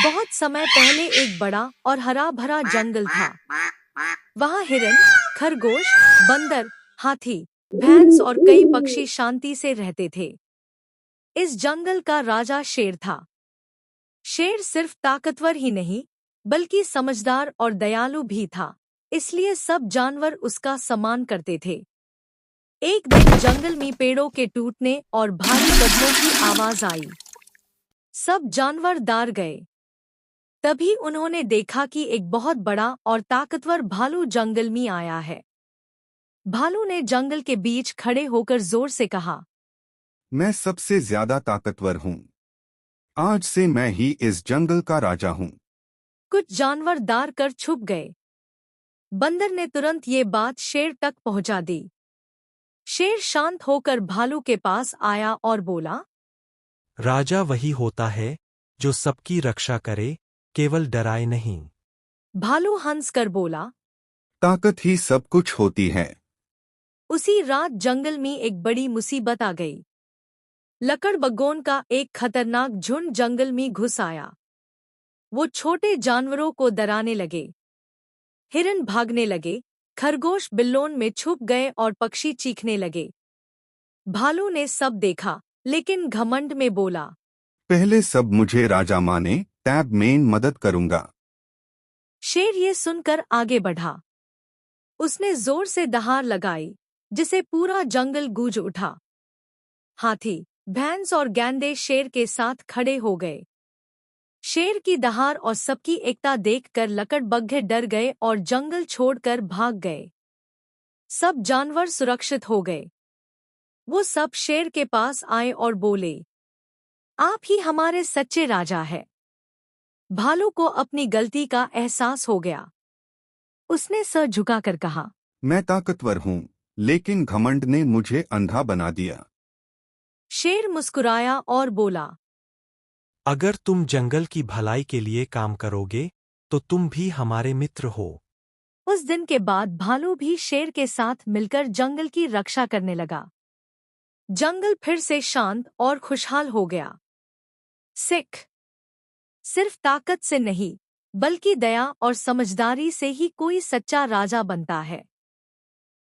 बहुत समय पहले एक बड़ा और हरा भरा जंगल था। वहाँ हिरन, खरगोश, बंदर, हाथी, भैंस और कई पक्षी शांति से रहते थे। इस जंगल का राजा शेर था। शेर सिर्फ ताकतवर ही नहीं, बल्कि समझदार और दयालु भी था, इसलिए सब जानवर उसका सम्मान करते थे। एक दिन जंगल में पेड़ों के टूटने और भारी कदमों की आवाज आई। सब जानवर डर गए। तभी उन्होंने देखा कि एक बहुत बड़ा और ताकतवर भालू जंगल में आया है। भालू ने जंगल के बीच खड़े होकर जोर से कहा, मैं सबसे ज्यादा ताकतवर हूँ। आज से मैं ही इस जंगल का राजा हूँ। कुछ जानवर डर कर छुप गए। बंदर ने तुरंत ये बात शेर तक पहुंचा दी। शेर शांत होकर भालू के पास आया और बोला, राजा वही होता है जो सबकी रक्षा करे, केवल डराए नहीं। भालू हंसकर बोला। ताकत ही सब कुछ होती है। उसी रात जंगल में एक बड़ी मुसीबत आ गई। लकड़बग्घों का एक खतरनाक झुंड जंगल में घुस आया। वो छोटे जानवरों को डराने लगे। हिरन भागने लगे, खरगोश बिल्लों में छुप गए और पक्षी चीखने लगे। भालू ने सब देखा, लेकिन घमंड में बोला, पहले सब मुझे राजा माने, तब मैं मदद करूंगा। शेर ये सुनकर आगे बढ़ा। उसने जोर से दहाड़ लगाई, जिसे पूरा जंगल गूंज उठा। हाथी, भैंस और गैंडे शेर के साथ खड़े हो गए। शेर की दहाड़ और सबकी एकता देखकर लकड़बग्घे डर गए और जंगल छोड़कर भाग गए। सब जानवर सुरक्षित हो गए। वो सब शेर के पास आए और बोले, आप ही हमारे सच्चे राजा हैं। भालू को अपनी गलती का एहसास हो गया। उसने सर झुकाकर कहा, मैं ताकतवर हूँ, लेकिन घमंड ने मुझे अंधा बना दिया। शेर मुस्कुराया और बोला, अगर तुम जंगल की भलाई के लिए काम करोगे तो तुम भी हमारे मित्र हो। उस दिन के बाद भालू भी शेर के साथ मिलकर जंगल की रक्षा करने लगा। जंगल फिर से शांत और खुशहाल हो गया। सिख, सिर्फ ताकत से नहीं, बल्कि दया और समझदारी से ही कोई सच्चा राजा बनता है।